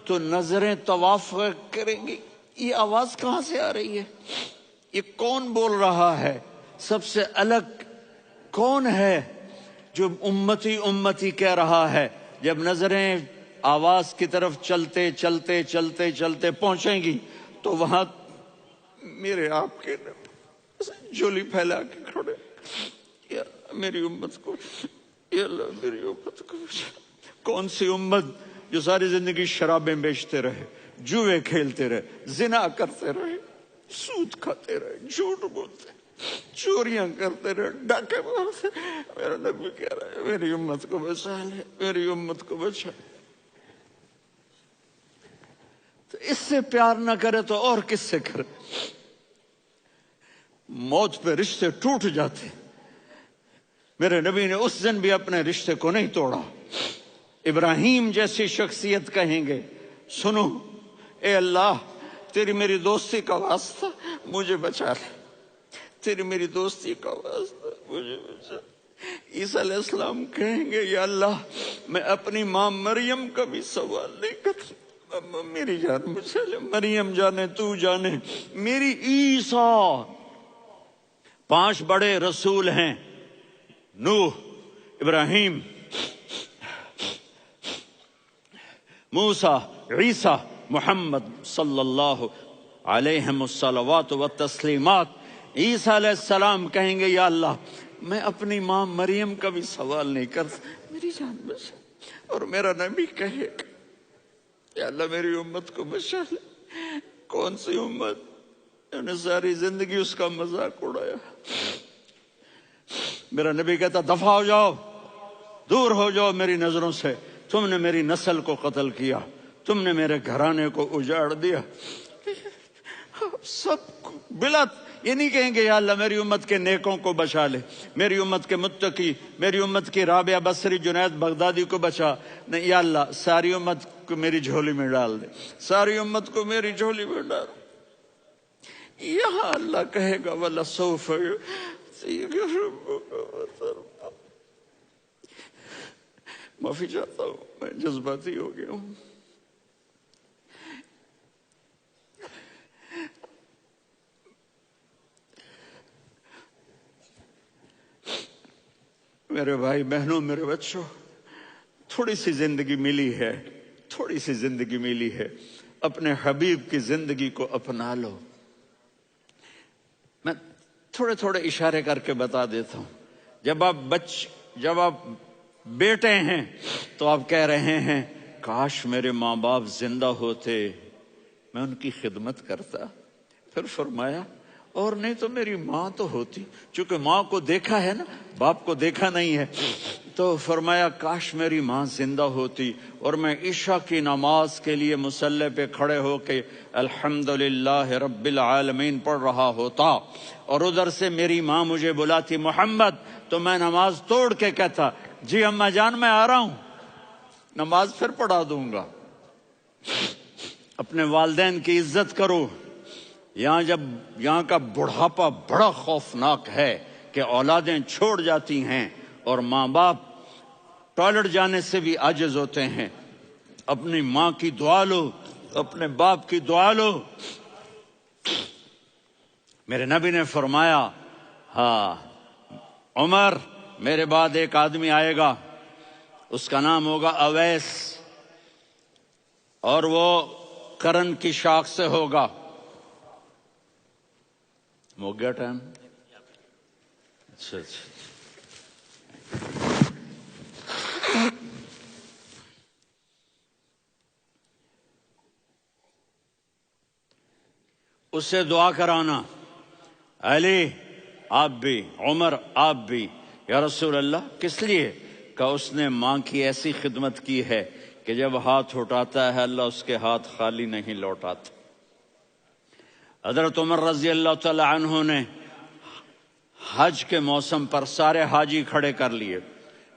تو نظریں طواف کریں گی. یہ آواز کہاں سے آ رہی ہے؟ یہ کون بول رہا ہے؟ سب سے الگ کون ہے جو امتی امتی کہہ رہا ہے؟ جب نظریں آواز کی طرف چلتے چلتے چلتے چلتے پہنچیں گی تو وہاں میرے آپ کے جولی پھیلا کے کھڑے، یا میری امت کو، یا اللہ میری امت کو. کون سی امت جو ساری زندگی شرابیں بیچتے رہے، جوئے کھیلتے رہے، زنا کرتے رہے، سود کھاتے رہے، جھوٹ بولتے، چوریاں کرتے رہے، ڈاکے مارتے. میرا نبی کہہ رہا ہے میری امت کو بچا لے، میری امت کو بچا. تو اس سے پیار نہ کرے تو اور کس سے کرے؟ موت پہ رشتے ٹوٹ جاتے. میرے نبی نے اس دن بھی اپنے رشتے کو نہیں توڑا. ابراہیم جیسی شخصیت کہیں گے سنو اے اللہ تیری میری دوستی کا واسطہ مجھے بچا لے، تیری میری دوستی کا واسطہ مجھے بچا. عیسیٰ علیہ السلام کہیں گے یا اللہ میں اپنی ماں مریم کا بھی سوال نہیں کرتا، میری جان بچا لے. مریم جانے تو جانے، میری عیسیٰ 5 بڑے رسول ہیں، نوح، ابراہیم، موسیٰ، عیسیٰ، محمد صلی اللہ علیہ الصلوات والتسلیمات۔ عیسیٰ علیہ السلام کہیں گے یا اللہ میں اپنی ماں مریم کا بھی سوال نہیں کرتا، میری جان بچا۔ اور میرا نبی کہے یا اللہ میری امت کو بچا لے۔ کون سی امت؟ انہوں نے ساری زندگی اس کا مذاق اڑایا۔ میرا نبی کہتا دفع ہو جاؤ، دور ہو جاؤ میری نظروں سے، تم نے میری نسل کو قتل کیا، تم نے میرے گھرانے کو اجاڑ دیا۔ سب بلا یہ نہیں کہیں گے یا اللہ میری امت کے نیکوں کو بچا لے، میری امت کے متقی، میری امت کی رابعہ بصری، جنید بغدادی کو بچا، نہیں یا اللہ ساری امت کو میری جھولی میں ڈال دے، ساری امت کو میری جھولی میں ڈال۔ یہاں اللہ کہے گا وَلَسَوْفَ معافی چاہتا ہوں، میں جذباتی ہو گیا ہوں۔ میرے بھائی بہنوں، میرے بچوں، تھوڑی سی زندگی ملی ہے، تھوڑی سی زندگی ملی ہے، اپنے حبیب کی زندگی کو اپنا لو۔ میں تھوڑے تھوڑے اشارے کر کے بتا دیتا ہوں۔ جب آپ بیٹے ہیں تو آپ کہہ رہے ہیں کاش میرے ماں باپ زندہ ہوتے، میں ان کی خدمت کرتا۔ پھر فرمایا اور نہیں تو میری ماں تو ہوتی، چونکہ ماں کو دیکھا ہے نا، باپ کو دیکھا نہیں ہے، تو فرمایا کاش میری ماں زندہ ہوتی اور میں عشاء کی نماز کے لیے مصلی پہ کھڑے ہو کے الحمدللہ رب العالمین پڑھ رہا ہوتا، اور ادھر سے میری ماں مجھے بلاتی محمد، تو میں نماز توڑ کے کہتا جی اماں جان میں آ رہا ہوں، نماز پھر پڑھا دوں گا۔ اپنے والدین کی عزت کرو۔ یہاں کا بڑھاپا بڑا خوفناک ہے کہ اولادیں چھوڑ جاتی ہیں اور ماں باپ ٹوائلٹ جانے سے بھی عاجز ہوتے ہیں۔ اپنی ماں کی دعا لو، اپنے باپ کی دعا لو۔ میرے نبی نے فرمایا ہاں عمر میرے بعد ایک آدمی آئے گا، اس کا نام ہوگا اویس، اور وہ کرن کی شاخ سے ہوگا۔ ہو گیا ٹائم؟ اچھا اس سے دعا کرانا، علی آپ بھی، عمر آپ بھی، یا رسول اللہ کس لیے؟ کہ اس نے ماں کی ایسی خدمت کی ہے کہ جب ہاتھ اٹھاتا ہے اللہ اس کے ہاتھ خالی نہیں لوٹاتا۔ حضرت عمر رضی اللہ تعالی عنہ نے حج کے موسم پر سارے حاجی کھڑے کر لیے،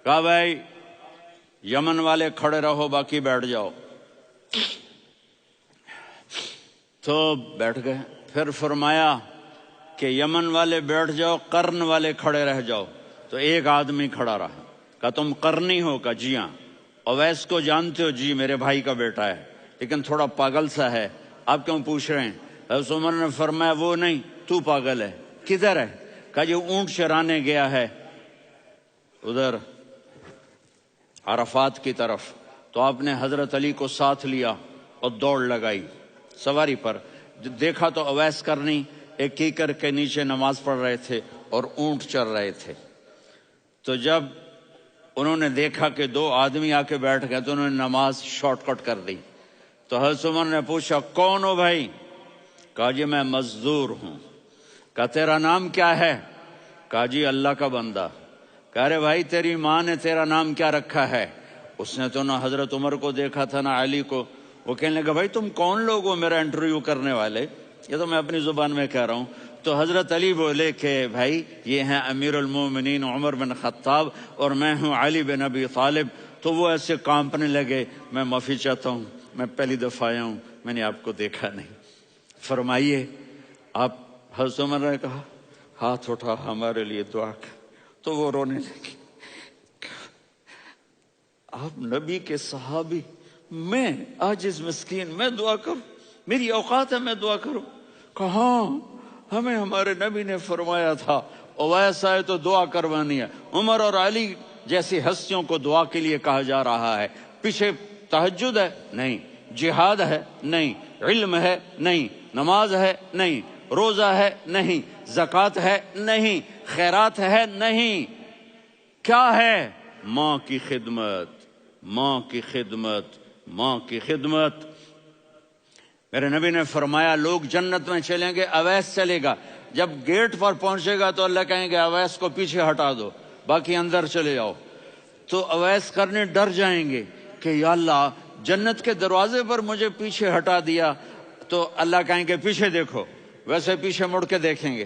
کہا بھائی یمن والے کھڑے رہو باقی بیٹھ جاؤ، تو بیٹھ گئے۔ پھر فرمایا کہ یمن والے بیٹھ جاؤ، قرن والے کھڑے رہ جاؤ، تو ایک آدمی کھڑا رہا۔ کہا تم قرنی ہو؟ کہا جی ہاں۔ اویس کو جانتے ہو؟ جی میرے بھائی کا بیٹا ہے لیکن تھوڑا پاگل سا ہے، آپ کیوں پوچھ رہے ہیں؟ حضرت عمر نے فرمایا وہ نہیں، تو پاگل ہے۔ کدھر ہے؟ کہا جو اونٹ چرانے گیا ہے ادھر عرفات کی طرف، تو آپ نے حضرت علی کو ساتھ لیا اور دوڑ لگائی سواری پر۔ دیکھا تو اویس کرنی ایک کیکر کے نیچے نماز پڑھ رہے تھے اور اونٹ چر رہے تھے۔ تو جب انہوں نے دیکھا کہ 2 آدمی آ کے بیٹھ گئے تو انہوں نے نماز شارٹ کٹ کر دی۔ تو حضرت عمر نے پوچھا کون ہو بھائی؟ کہا جی میں مزدور ہوں۔ کہا تیرا نام کیا ہے؟ کہا جی اللہ کا بندہ۔ کہا رے بھائی تیری ماں نے تیرا نام کیا رکھا ہے؟ اس نے تو نہ حضرت عمر کو دیکھا تھا نہ علی کو۔ وہ کہنے لگا بھائی تم کون لوگ ہو میرا انٹرویو کرنے والے؟ یہ تو میں اپنی زبان میں کہہ رہا ہوں۔ تو حضرت علی بولے کہ بھائی یہ ہیں امیر المومنین عمر بن خطاب اور میں ہوں علی بن ابی طالب۔ تو وہ ایسے کانپنے لگے، میں معافی چاہتا ہوں، میں پہلی دفعہ آیا ہوں، میں نے آپ کو دیکھا نہیں، فرمائیے آپ۔ حضرت عمر نے کہا ہاتھ اٹھا ہمارے لیے دعا کر، تو وہ رونے لگے۔ آپ نبی کے صحابی، میں عاجز مسکین، میں دعا کروں؟ میری اوقات ہے میں دعا کروں؟ کہا ہمیں ہمارے نبی نے فرمایا تھا اویس آئے تو دعا کروانی ہے. عمر اور علی جیسی ہستیوں کو دعا کے لیے کہا جا رہا ہے. پیچھے تہجد ہے نہیں، جہاد ہے نہیں، علم ہے نہیں، نماز ہے نہیں، روزہ ہے نہیں، زکوٰۃ ہے نہیں، خیرات ہے نہیں. کیا ہے؟ ماں کی خدمت، ماں کی خدمت، ماں کی خدمت. میرے نبی نے فرمایا لوگ جنت میں چلیں گے، اویس چلے گا. جب گیٹ پر پہنچے گا تو اللہ کہیں گے اویس کو پیچھے ہٹا دو، باقی اندر چلے جاؤ. تو اویس کرنے ڈر جائیں گے کہ یا اللہ جنت کے دروازے پر مجھے پیچھے ہٹا دیا. تو اللہ کہیں گے پیچھے دیکھو، ویسے پیچھے مڑ کے دیکھیں گے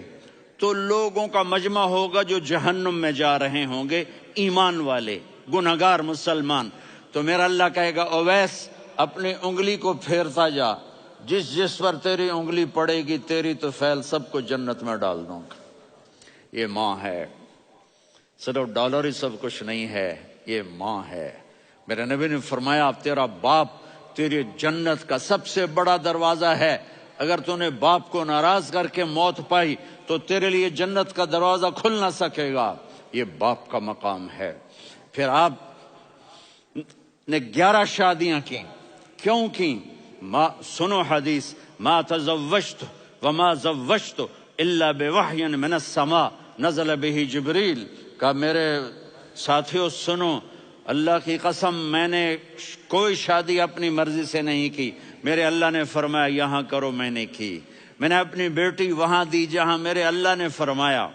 تو لوگوں کا مجمع ہوگا جو جہنم میں جا رہے ہوں گے، ایمان والے، گنہگار مسلمان. تو میرا اللہ کہے گا اویس اپنی انگلی کو پھیرتا جا، جس جس پر تیری انگلی پڑے گی تیری تو فیل سب کو جنت میں ڈال دوں گا. یہ ماں ہے، صرف ڈالر ہی سب کچھ نہیں ہے، یہ ماں ہے. میرے نبی نے فرمایا اب تیرا باپ تیری جنت کا سب سے بڑا دروازہ ہے. اگر تو نے باپ کو ناراض کر کے موت پائی تو تیرے لیے جنت کا دروازہ کھل نہ سکے گا. یہ باپ کا مقام ہے. پھر آپ نے 11 شادیاں کی. کیوں کی؟ سنو حدیث، ما تزوجت وما زوجت الا بوحی من السماء نزل به جبریل. کہ میرے ساتھیوں سنو، اللہ کی قسم میں نے کوئی شادی اپنی مرضی سے نہیں کی. میرے اللہ نے فرمایا یہاں کرو، میں نے کی. میں نے اپنی بیٹی وہاں دی جہاں میرے اللہ نے فرمایا.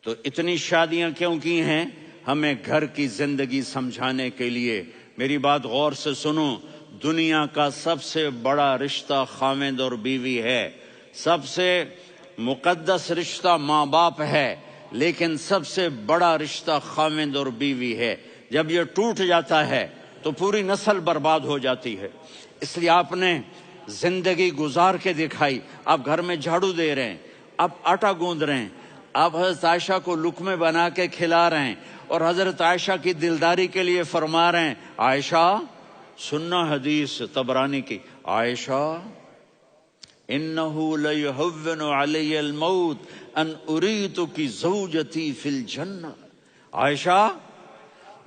تو اتنی شادیاں کیوں کی ہیں؟ ہمیں گھر کی زندگی سمجھانے کے لیے. میری بات غور سے سنو، دنیا کا سب سے بڑا رشتہ خاوند اور بیوی ہے. سب سے مقدس رشتہ ماں باپ ہے، لیکن سب سے بڑا رشتہ خاوند اور بیوی ہے. جب یہ ٹوٹ جاتا ہے تو پوری نسل برباد ہو جاتی ہے. اس لیے آپ نے زندگی گزار کے دکھائی. آپ گھر میں جھاڑو دے رہے ہیں، آپ آٹا گوندھ رہے ہیں، آپ حضرت عائشہ کو لقمے بنا کے کھلا رہے ہیں، اور حضرت عائشہ کی دلداری کے لیے فرما رہے ہیں عائشہ سننا حدیث طبرانی کی، عائشہ انہو لیہون علی الموت ان اریتک زوجتی فی الجنہ. عائشہ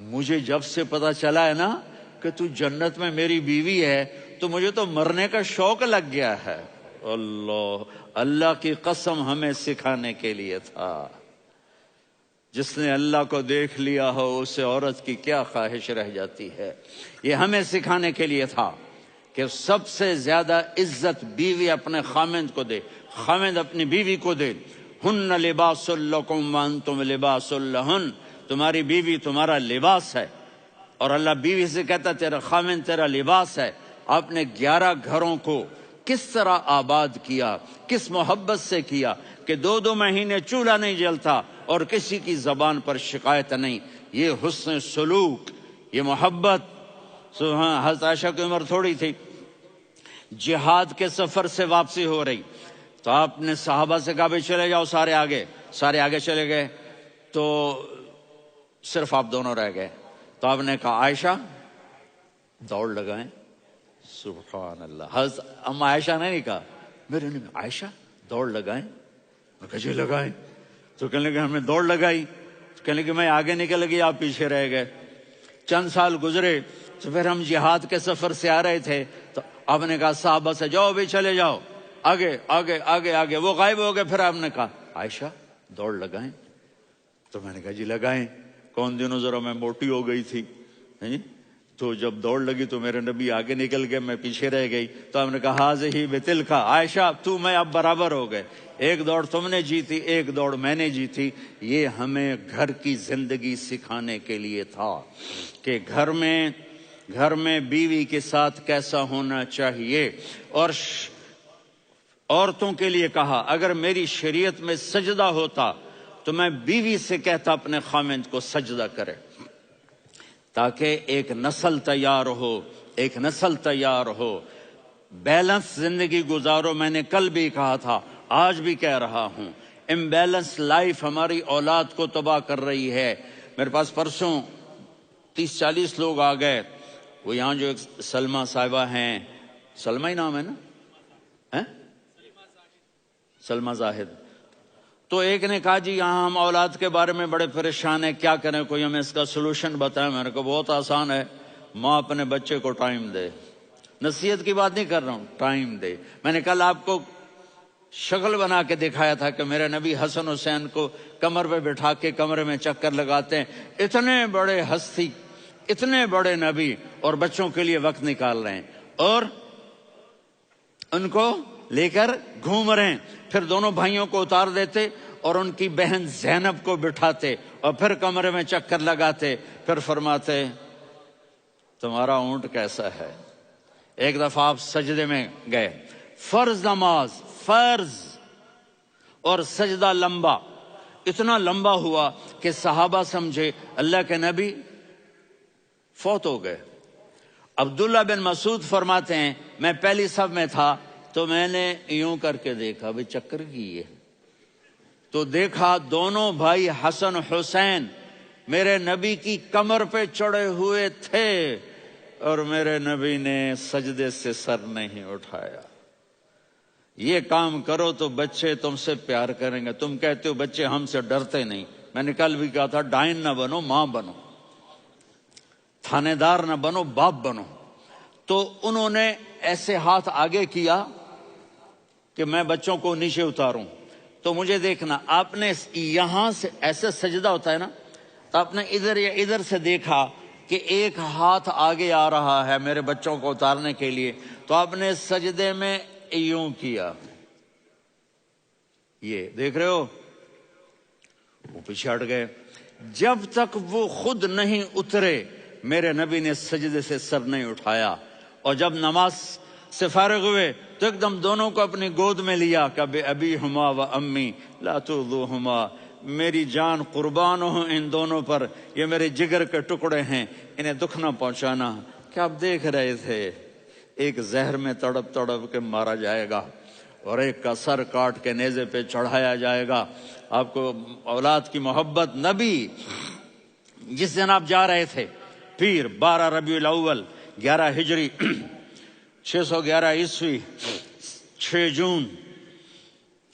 مجھے جب سے پتا چلا ہے نا کہ تو جنت میں میری بیوی ہے تو مجھے تو مرنے کا شوق لگ گیا ہے. اللہ کی قسم ہمیں سکھانے کے لیے تھا. جس نے اللہ کو دیکھ لیا ہو اسے عورت کی کیا خواہش رہ جاتی ہے. یہ ہمیں سکھانے کے لیے تھا کہ سب سے زیادہ عزت بیوی اپنے خاوند کو دے، خاوند اپنی بیوی کو دے. ہن لباس لکم وانتم لباس لہن، تمہاری بیوی تمہارا لباس ہے. اور اللہ بیوی سے کہتا تیرا خاوند تیرا لباس ہے. آپ نے 11 گھروں کو کس طرح آباد کیا، کس محبت سے کیا کہ 2 مہینے چولہا نہیں جلتا اور کسی کی زبان پر شکایت نہیں. یہ حسن سلوک، یہ محبت. حضرت عائشہ کی عمر تھوڑی تھی، جہاد کے سفر سے واپسی ہو رہی تو آپ نے صحابہ سے کہا بھائی چلے جاؤ، سارے آگے چلے گئے تو صرف آپ دونوں رہ گئے. تو آپ نے کہا عائشہ دوڑ لگائیں. سبحان اللہ. حضرت اما عائشہ نے نہیں کہا، میرے نے عائشہ دوڑ لگائیں. میں کہا جی لگائیں. تو کہنے لگے ہم نے دوڑ لگائی. کہنے لگے میں آگے نکل گئی، آپ پیچھے رہ گئے. چند سال گزرے تو پھر ہم جہاد کے سفر سے آ رہے تھے تو آپ نے کہا صحابہ سے جاؤ بھی چلے جاؤ، آگے آگے آگے آگے. وہ غائب ہو گئے. پھر آپ نے کہا عائشہ دوڑ لگائیں. تو میں نے کہا جی لگائیں. کون دنوں ذرا میں موٹی ہو گئی تھی، تو جب دوڑ لگی تو میرے نبی آگے نکل گئے، میں پیچھے رہ گئی. تو ہم نے کہا ہاذہ بتلک، عائشہ تو میں اب برابر ہو گئے، ایک دوڑ تم نے جیتی ایک دوڑ میں نے جیتی. یہ ہمیں گھر کی زندگی سکھانے کے لیے تھا کہ گھر میں بیوی کے ساتھ کیسا ہونا چاہیے. اور عورتوں کے لیے کہا اگر میری شریعت میں سجدہ ہوتا تو میں بیوی سے کہتا اپنے خاوند کو سجدہ کرے، تاکہ ایک نسل تیار ہو، ایک نسل تیار ہو. بیلنس زندگی گزارو. میں نے کل بھی کہا تھا، آج بھی کہہ رہا ہوں، امبیلنس لائف ہماری اولاد کو تباہ کر رہی ہے. میرے پاس پرسوں 30-40 لوگ آ گئے. وہ یہاں جو ایک سلمہ صاحبہ ہیں، سلمہ ہی نام ہے نا، سلمہ زاہد. تو ایک نے کہا جی یہاں ہم اولاد کے بارے میں بڑے پریشان ہیں، کیا کریں، کوئی ہمیں اس کا سلوشن بتائیں. میں نے کہا بہت آسان ہے، ماں اپنے بچے کو ٹائم دے. نصیحت کی بات نہیں کر رہا ہوں، ٹائم دے. میں نے کل آپ کو شکل بنا کے دکھایا تھا کہ میرے نبی حسن حسین کو کمر پہ بٹھا کے کمرے میں چکر لگاتے ہیں. اتنے بڑے ہستی، اتنے بڑے نبی، اور بچوں کے لیے وقت نکال رہے ہیں اور ان کو لے کر گھوم رہے ہیں. پھر دونوں بھائیوں کو اتار دیتے اور ان کی بہن زینب کو بٹھاتے اور پھر کمرے میں چکر لگاتے. پھر فرماتے تمہارا اونٹ کیسا ہے. ایک دفعہ آپ سجدے میں گئے، فرض نماز، فرض، اور سجدہ لمبا، اتنا لمبا ہوا کہ صحابہ سمجھے اللہ کے نبی فوت ہو گئے. عبداللہ بن مسعود فرماتے ہیں میں پہلی صف میں تھا تو میں نے یوں کر کے دیکھا، بھئی چکر کی ہے، تو دیکھا دونوں بھائی حسن حسین میرے نبی کی کمر پہ چڑھے ہوئے تھے اور میرے نبی نے سجدے سے سر نہیں اٹھایا. یہ کام کرو تو بچے تم سے پیار کریں گے. تم کہتے ہو بچے ہم سے ڈرتے نہیں. میں نے کل بھی کہا تھا ڈائن نہ بنو، ماں بنو، تھانے دار نہ بنو، باپ بنو. تو انہوں نے ایسے ہاتھ آگے کیا کہ میں بچوں کو نیچے اتاروں. تو مجھے دیکھنا، آپ نے یہاں سے ایسے سجدہ ہوتا ہے نا، تو آپ نے ادھر یا ادھر سے دیکھا کہ ایک ہاتھ آگے آ رہا ہے میرے بچوں کو اتارنے کے لیے، تو آپ نے سجدے میں یوں کیا. یہ دیکھ رہے ہو، وہ پیچھے ہٹ گئے. جب تک وہ خود نہیں اترے میرے نبی نے سجدے سے سر نہیں اٹھایا. اور جب نماز سے فارغ ہوئے تو ایک دم دونوں کو اپنی گود میں لیا کہ ابی ہما و امی لا تؤذوہما، میری جان قربان ہو ان دونوں پر، یہ میرے جگر کے ٹکڑے ہیں، انہیں دکھ نہ پہنچانا. کیا آپ دیکھ رہے تھے ایک زہر میں تڑپ تڑپ کے مارا جائے گا اور ایک کا سر کاٹ کے نیزے پہ چڑھایا جائے گا. آپ کو اولاد کی محبت. نبی جس دن آپ جا رہے تھے پیر 12 ربیع الاول 11 ہجری 611 عیسوی 6 جون،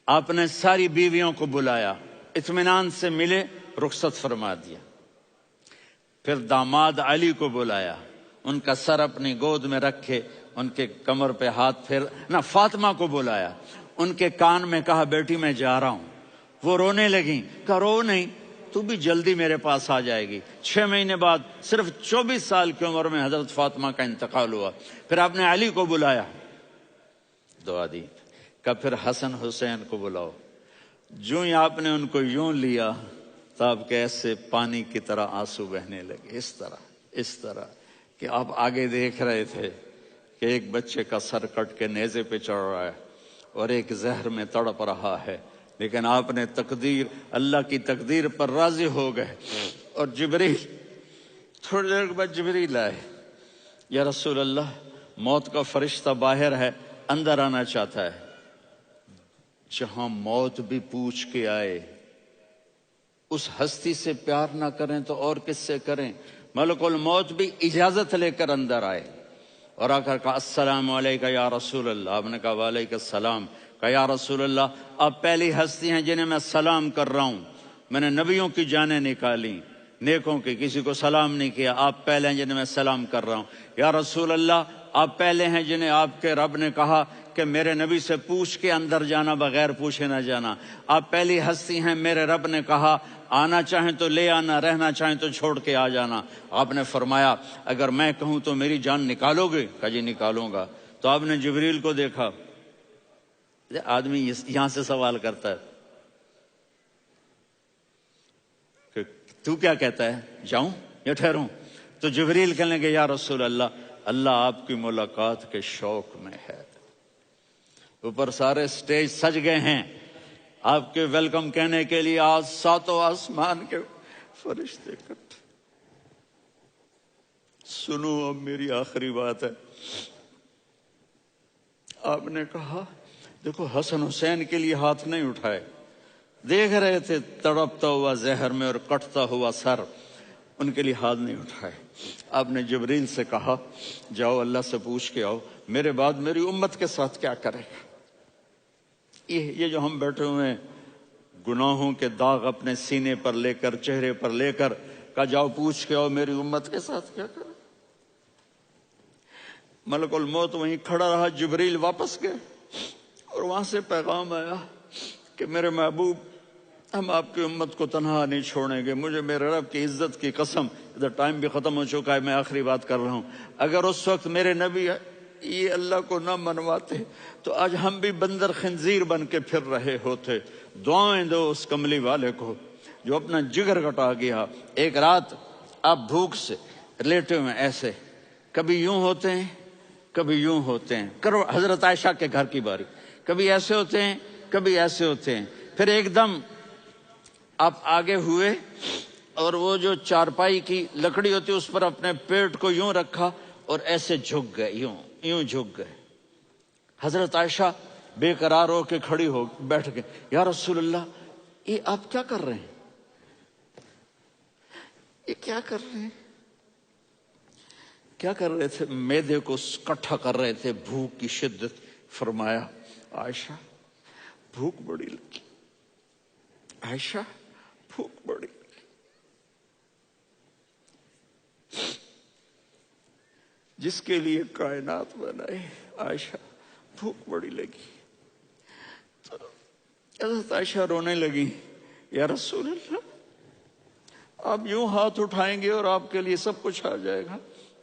آپ نے ساری بیویوں کو بلایا، اطمینان سے ملے، رخصت فرما دیا. پھر داماد علی کو بلایا، ان کا سر اپنی گود میں رکھے، ان کے کمر پہ ہاتھ پھیر نہ. فاطمہ کو بلایا، ان کے کان میں کہا بیٹی میں جا رہا ہوں. وہ رونے لگیں، کہا رو نہیں، تو بھی جلدی میرے پاس آ جائے گی. 6 مہینے بعد صرف 24 سال کی عمر میں حضرت فاطمہ کا انتقال ہوا. پھر آپ نے علی کو بلایا، دعا دی. کہ پھر حسن حسین کو بلاؤ. جو ہی آپ نے ان کو یوں لیا تو آپ کے ایسے پانی کی طرح آنسو بہنے لگے. اس طرح کہ آپ آگے دیکھ رہے تھے کہ ایک بچے کا سر کٹ کے نیزے پہ چڑھ رہا ہے اور ایک زہر میں تڑپ رہا ہے، لیکن آپ نے تقدیر، اللہ کی تقدیر پر راضی ہو گئے. اور جبریل تھوڑی دیر کے بعد جبریل آئے، یا رسول اللہ موت کا فرشتہ باہر ہے، اندر آنا چاہتا ہے. جہاں موت بھی پوچھ کے آئے، اس ہستی سے پیار نہ کریں تو اور کس سے کریں. ملک الموت بھی اجازت لے کر اندر آئے اور آ کر کہا السلام علیکہ یا رسول اللہ. آپ نے کہا وعلیکم السلام. کہا یا رسول اللہ آپ پہلی ہستی ہیں جنہیں میں سلام کر رہا ہوں. میں نے نبیوں کی جانیں نکالی، نیکوں کی، کسی کو سلام نہیں کیا. آپ پہلے ہیں جنہیں میں سلام کر رہا ہوں. یا رسول اللہ آپ پہلے ہیں جنہیں آپ کے رب نے کہا کہ میرے نبی سے پوچھ کے اندر جانا، بغیر پوچھے نہ جانا. آپ پہلی ہستی ہیں میرے رب نے کہا آنا چاہیں تو لے آنا، رہنا چاہیں تو چھوڑ کے آ جانا. آپ نے فرمایا اگر میں کہوں تو میری جان نکالو گے؟ کہا جی نکالوں گا. تو آپ نے جبریل کو دیکھا. آدمی یہاں سے سوال کرتا ہے کہ تو کیا کہتا ہے، جاؤں یا ٹھہروں؟ تو جبریل کہنے لگے یا رسول اللہ اللہ آپ کی ملاقات کے شوق میں ہے. اوپر سارے سٹیج سج گئے ہیں آپ کے ویلکم کہنے کے لیے. آج 7 آسمان کے فرشتے اکٹھے. سنو اب میری آخری بات ہے. آپ نے کہا دیکھو حسن حسین کے لیے ہاتھ نہیں اٹھائے، دیکھ رہے تھے تڑپتا ہوا زہر میں اور کٹتا ہوا سر، ان کے لیے ہاتھ نہیں اٹھائے. آپ نے جبریل سے کہا جاؤ اللہ سے پوچھ کے آؤ میرے بعد میری امت کے ساتھ کیا کرے گا. یہ جو ہم بیٹھے ہوئے ہیں گناہوں کے داغ اپنے سینے پر لے کر چہرے پر لے کر کہا جاؤ پوچھ کے آؤ میری امت کے ساتھ کیا کریں. ملک الموت وہیں کھڑا رہا، جبریل واپس گئے اور وہاں سے پیغام آیا کہ میرے محبوب ہم آپ کی امت کو تنہا نہیں چھوڑیں گے. مجھے میرے رب کی عزت کی قسم، ادھر ٹائم بھی ختم ہو چکا ہے، میں آخری بات کر رہا ہوں، اگر اس وقت میرے نبی یہ اللہ کو نہ منواتے تو آج ہم بھی بندر خنزیر بن کے پھر رہے ہوتے. دعائیں دو اس کملی والے کو جو اپنا جگر کٹا گیا. ایک رات آپ بھوک سے لیٹے ہوئے ایسے، کبھی یوں ہوتے ہیں کبھی یوں ہوتے ہیں. کرو حضرت عائشہ کے گھر کی باری، کبھی ایسے ہوتے ہیں کبھی ایسے ہوتے ہیں. پھر ایک دم آپ آگے ہوئے اور وہ جو چارپائی کی لکڑی ہوتی اس پر اپنے پیٹ کو یوں رکھا اور ایسے جھک گئے، یوں جھک گئے. حضرت عائشہ بے قرار ہو کے کھڑی ہو بیٹھ گئے. یا رسول اللہ یہ آپ کیا کر رہے ہیں؟ یہ کیا کر رہے ہیں؟ کیا کر رہے تھے؟ معدے کو کٹھا کر رہے تھے، بھوک کی شدت. فرمایا عائشہ بھوک بڑی لگی، عائشہ بھوک بڑی لگی. جس کے لیے کائنات بنائے عائشہ بھوک بڑی لگی. تو حضرت عائشہ رونے لگی. یا رسول اللہ آپ یوں ہاتھ اٹھائیں گے اور آپ کے لیے سب کچھ آ جائے گا،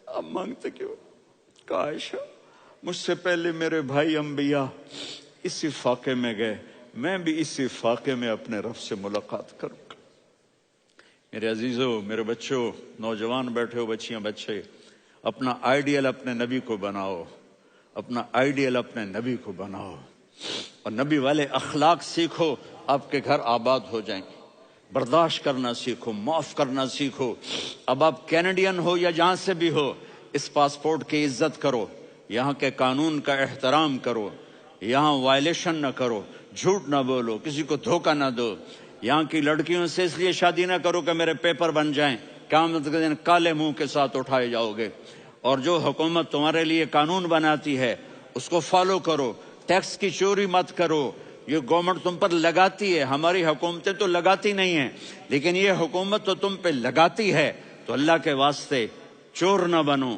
آپ مانگتے کیوں؟ کہا عائشہ مجھ سے پہلے میرے بھائی انبیاء اسی فاقے میں گئے، میں بھی اسی فاقے میں اپنے رب سے ملاقات کروں گا. میرے عزیزوں، میرے بچوں، نوجوان بیٹھے ہو، بچیاں بچے، اپنا آئیڈیل اپنے نبی کو بناؤ، اپنا آئیڈیل اپنے نبی کو بناؤ اور نبی والے اخلاق سیکھو، آپ کے گھر آباد ہو جائیں گے. برداشت کرنا سیکھو، معاف کرنا سیکھو. اب آپ کینیڈین ہو یا جہاں سے بھی ہو، اس پاسپورٹ کی عزت کرو، یہاں کے قانون کا احترام کرو، یہاں وائلیشن نہ کرو، جھوٹ نہ بولو، کسی کو دھوکہ نہ دو. یہاں کی لڑکیوں سے اس لیے شادی نہ کرو کہ میرے پیپر بن جائیں، قیامت کے دن کالے منہ کے ساتھ اٹھائے جاؤ گے. اور جو حکومت تمہارے لیے قانون بناتی ہے اس کو فالو کرو. ٹیکس کی چوری مت کرو، یہ گورنمنٹ تم پر لگاتی ہے، ہماری حکومتیں تو لگاتی نہیں ہیں لیکن یہ حکومت تو تم پہ لگاتی ہے. تو اللہ کے واسطے چور نہ بنو.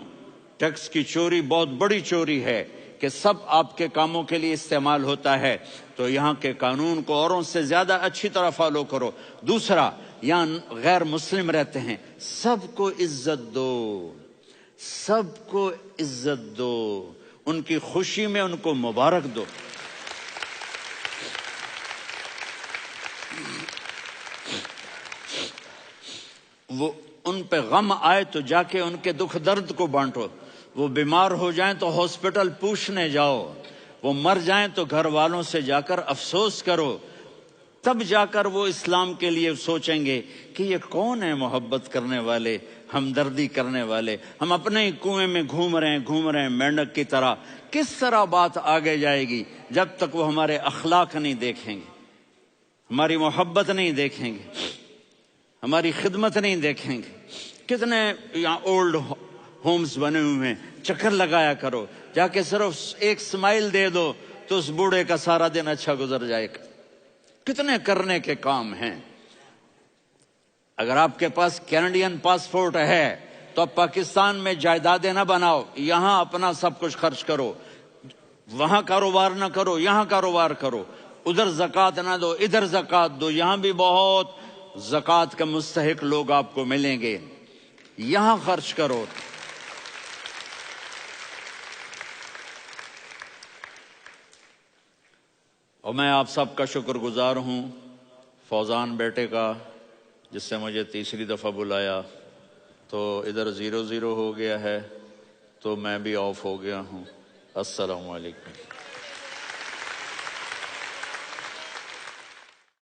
ٹیکس کی چوری بہت بڑی چوری ہے کہ سب آپ کے کاموں کے لیے استعمال ہوتا ہے. تو یہاں کے قانون کو اوروں سے زیادہ اچھی طرح فالو کرو. دوسرا، یہاں غیر مسلم رہتے ہیں، سب کو عزت دو، سب کو عزت دو، ان کی خوشی میں ان کو مبارک دو. وہ ان پہ غم آئے تو جا کے ان کے دکھ درد کو بانٹو. وہ بیمار ہو جائیں تو ہاسپٹل پوچھنے جاؤ، وہ مر جائیں تو گھر والوں سے جا کر افسوس کرو. تب جا کر وہ اسلام کے لیے سوچیں گے کہ یہ کون ہے محبت کرنے والے، ہمدردی کرنے والے. ہم اپنے ہی کنویں میں گھوم رہے ہیں مینڈک کی طرح. کس طرح بات آگے جائے گی جب تک وہ ہمارے اخلاق نہیں دیکھیں گے، ہماری محبت نہیں دیکھیں گے، ہماری خدمت نہیں دیکھیں گے. کتنے یہاں اولڈ ہومز بنے ہوئے ہیں، چکر لگایا کرو، جا کے صرف ایک سمائل دے دو تو اس بوڑھے کا سارا دن اچھا گزر جائے گا. کتنے کرنے کے کام ہیں. اگر آپ کے پاس کینیڈین پاسپورٹ ہے تو آپ پاکستان میں جائیدادیں نہ بناؤ، یہاں اپنا سب کچھ خرچ کرو. وہاں کاروبار نہ کرو، یہاں کاروبار کرو. ادھر زکوٰۃ نہ دو، ادھر زکوٰۃ دو. یہاں بھی بہت زکوٰۃ کے مستحق لوگ آپ کو ملیں گے، یہاں خرچ کرو. اور میں آپ سب کا شکر گزار ہوں، فوزان بیٹے کا جس سے مجھے تیسری دفعہ بلایا. تو ادھر 0-0 ہو گیا ہے تو میں بھی آف ہو گیا ہوں. السلام علیکم.